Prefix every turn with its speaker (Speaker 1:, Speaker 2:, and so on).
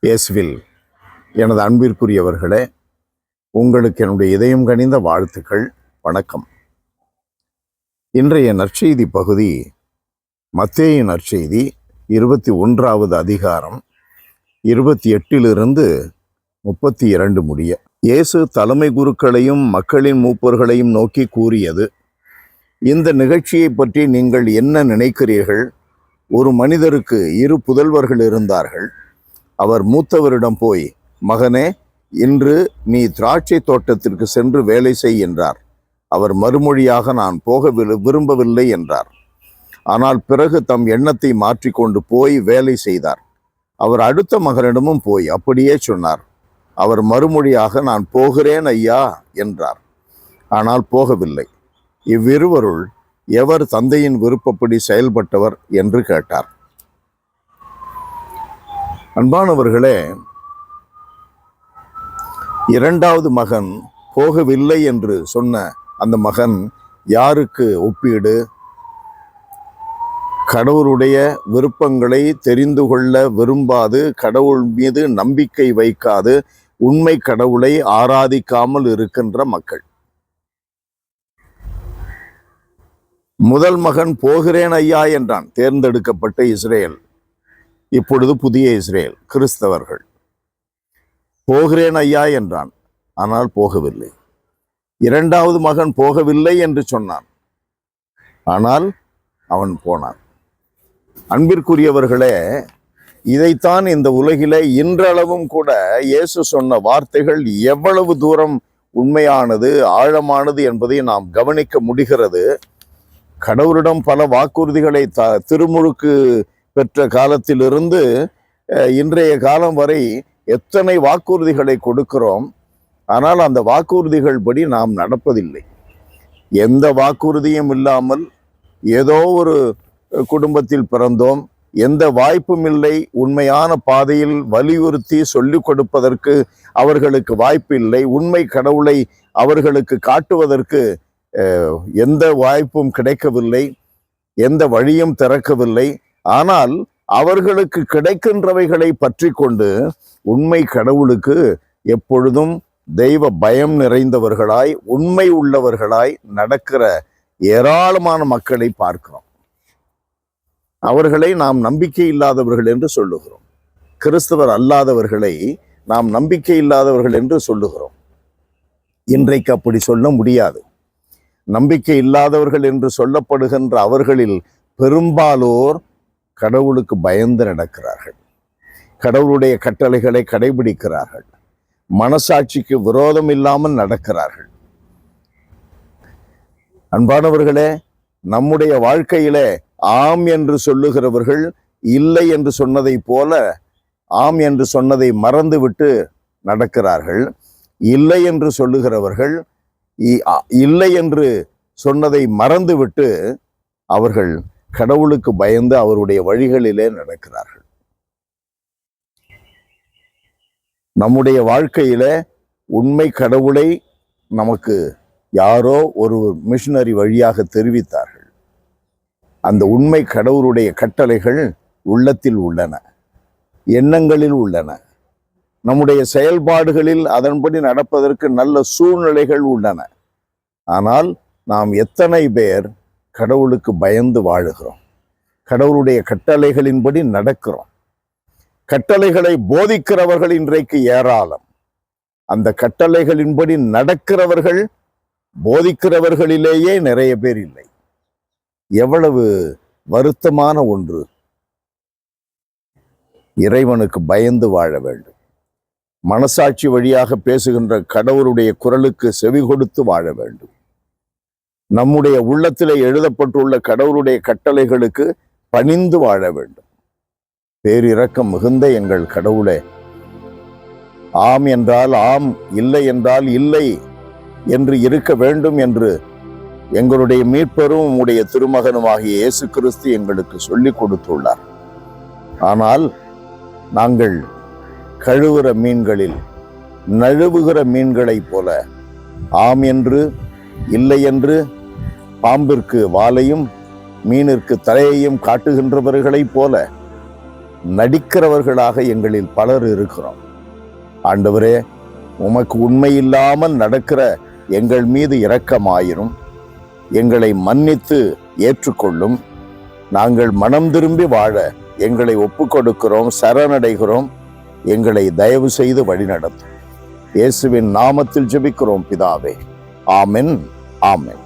Speaker 1: இயேசுவில் எனது அன்பிற்குரியவர்களே, உங்களுக்கு என்னுடைய இதயம் கனிந்த வாழ்த்துக்கள். வணக்கம். இன்றைய நற்செய்தி பகுதி மத்தேயு நற்செய்தி 21வது அதிகாரம் 28 32 முடிய. இயேசு தலைமை குருக்களையும் மக்களின் மூப்பர்களையும் நோக்கி கூறியது: இந்த நிகழ்ச்சியை பற்றி நீங்கள் என்ன நினைக்கிறீர்கள்? ஒரு மனிதருக்கு 2 புதல்வர்கள் இருந்தார்கள். அவர் மூத்தவரிடம் போய், மகனே, இன்று நீ திராட்சை தோட்டத்திற்கு சென்று வேலை செய் என்றார். அவர் மறுமொழியாக, நான் போக விரும்பவில்லை என்றார். ஆனால் பிறகு தம் எண்ணத்தை மாற்றிக்கொண்டு போய் வேலை செய்தார். அவர் அடுத்த மகனிடமும் போய் அப்படியே சொன்னார். அவர் மறுமொழியாக, நான் போகிறேன் ஐயா என்றார். ஆனால் போகவில்லை. இவ்விருவருள் எவர் தந்தையின் விருப்பப்படி செயல்பட்டவர் என்று கேட்டார். அன்பானவர்களே, 2வது மகன் போகவில்லை என்று சொன்ன அந்த மகன் யாருக்கு ஒப்பீடு? கடவுளுடைய விருப்பங்களை தெரிந்து கொள்ள விரும்பாது, கடவுள் மீது நம்பிக்கை வைக்காது, உண்மை கடவுளை ஆராதிக்காமல் இருக்கின்ற மக்கள். முதல் மகன் போகிறேன் ஐயா என்றான். தேர்ந்தெடுக்கப்பட்ட இஸ்ரேல், இப்பொழுது புதிய இஸ்ரேல், கிறிஸ்தவர்கள். போகிறேன் ஐயா என்றான், ஆனால் போகவில்லை. 2வது மகன் போகவில்லை என்று சொன்னான், ஆனால் அவன் போனான். அன்பிற்குரியவர்களே, இதைத்தான் இந்த உலகிலே இன்றளவும் கூட இயேசு சொன்ன வார்த்தைகள் எவ்வளவு தூரம் உண்மையானது, ஆழமானது என்பதை நாம் கவனிக்க முடிகிறது. கடவுளிடம் பல வாக்குறுதிகளை திருமுழுக்கு பெற்ற காலத்திலிருந்து இன்றைய காலம் வரை எத்தனை வாக்குறுதிகளை கொடுக்கிறோம். ஆனால் அந்த வாக்குறுதிகள் படி நாம் நடப்பதில்லை. எந்த வாக்குறுதியும் இல்லாமல் ஏதோ ஒரு குடும்பத்தில் பிறந்தோம், எந்த வாய்ப்பும் இல்லை, உண்மையான பாதையில் வலியுறுத்தி சொல்லிக் கொடுப்பதற்கு அவர்களுக்கு வாய்ப்பு இல்லை, உண்மை கடவுளை அவர்களுக்கு காட்டுவதற்கு எந்த வாய்ப்பும் கிடைக்கவில்லை, எந்த வழியும் திறக்கவில்லை. ஆனால் அவர்களுக்கு கிடைக்கின்றவைகளை பற்றி கொண்டு உண்மை கடவுளுக்கு எப்பொழுதும் தெய்வ பயம் நிறைந்தவர்களாய், உண்மை உள்ளவர்களாய் நடக்கிற ஏராளமான மக்களை பார்க்கிறோம். அவர்களை நாம் நம்பிக்கை இல்லாதவர்கள் என்று சொல்லுகிறோம். கிறிஸ்தவர் அல்லாதவர்களை நாம் நம்பிக்கை இல்லாதவர்கள் என்று சொல்லுகிறோம். இன்றைக்கு அப்படி சொல்ல முடியாது. நம்பிக்கை இல்லாதவர்கள் என்று சொல்லப்படுகின்ற அவர்களில் பெரும்பாலோர் கடவுளுக்கு பயந்து நடக்கிறார்கள், கடவுளுடைய கட்டளைகளை கடைபிடிக்கிறார்கள், மனசாட்சிக்கு விரோதம் இல்லாமல் நடக்கிறார்கள். அன்பானவர்களே, நம்முடைய வாழ்க்கையிலே ஆம் என்று சொல்லுகிறவர்கள் இல்லை என்று சொன்னதை போல ஆம் என்று சொன்னதை மறந்துவிட்டு நடக்கிறார்கள். இல்லை என்று சொல்லுகிறவர்கள் இல்லை என்று சொன்னதை மறந்துவிட்டு அவர்கள் கடவுளுக்கு பயந்து அவருடைய வழிகளிலே நடக்கிறார்கள். நம்முடைய வாழ்க்கையில உண்மை கடவுளை நமக்கு யாரோ ஒரு மிஷனரி வழியாக தெரிவித்தார்கள். அந்த உண்மை கடவுளுடைய கட்டளைகள் உள்ளத்தில் உள்ளன, எண்ணங்களில் உள்ளன, நம்முடைய செயல்பாடுகளில் அதன்படி நடப்பதற்கு நல்ல சூழ்நிலைகள் உள்ளன. ஆனால் நாம் எத்தனை பேர் கடவுளுக்கு பயந்து வாழுகிறோம், கடவுளுடைய கட்டளைகளின்படி நடக்கிறோம்? கட்டளைகளை போதிக்கிறவர்கள் இன்றைக்கு ஏராளம். அந்த கட்டளைகளின்படி நடக்கிறவர்கள் போதிக்கிறவர்களிலேயே நிறைய பேர் இல்லை. எவ்வளவு வருத்தமான ஒன்று! இறைவனுக்கு பயந்து வாழ வேண்டும். மனசாட்சி வழியாக பேசுகின்ற கடவுளுடைய குரலுக்கு செவி கொடுத்து வாழ வேண்டும். நம்முடைய உள்ளத்திலே எழுதப்பட்டுள்ள கடவுளுடைய கட்டளைகளுக்கு பணிந்து வாழ வேண்டும். பேரிரக்கம் மிகுந்த எங்கள் கடவுளே, ஆம் என்றால் ஆம், இல்லை என்றால் இல்லை என்று இருக்க வேண்டும் என்று எங்களுடைய மீட்பரும் உம்முடைய திருமகனுமாகிய இயேசு கிறிஸ்து எங்களுக்கு சொல்லிக் கொடுத்துள்ளார். ஆனால் நாங்கள் கழுவுற மீன்களில் நழுவுகிற மீன்களைப் போல ஆம் என்று இல்லை என்று பாம்பிற்கு வாலையும் மீனிற்கு தலையையும் காட்டுகின்றவர்களைப் போல நடிக்கிறவர்களாக எங்களில் பலர் இருக்கிறோம். ஆண்டவரே, உமக்கு உண்மையில்லாமல் நடக்கிற எங்கள் மீது இரக்கமாயிரும். எங்களை மன்னித்து ஏற்றுக்கொள்ளும். நாங்கள் மனம் திரும்பி வாழ எங்களை ஒப்புக்கொடுக்கிறோம், சரணடைகிறோம். எங்களை தயவு செய்து வழிநடத்தும். இயேசுவின் நாமத்தில் ஜெபிக்கிறோம் பிதாவே. ஆமென், ஆமென்.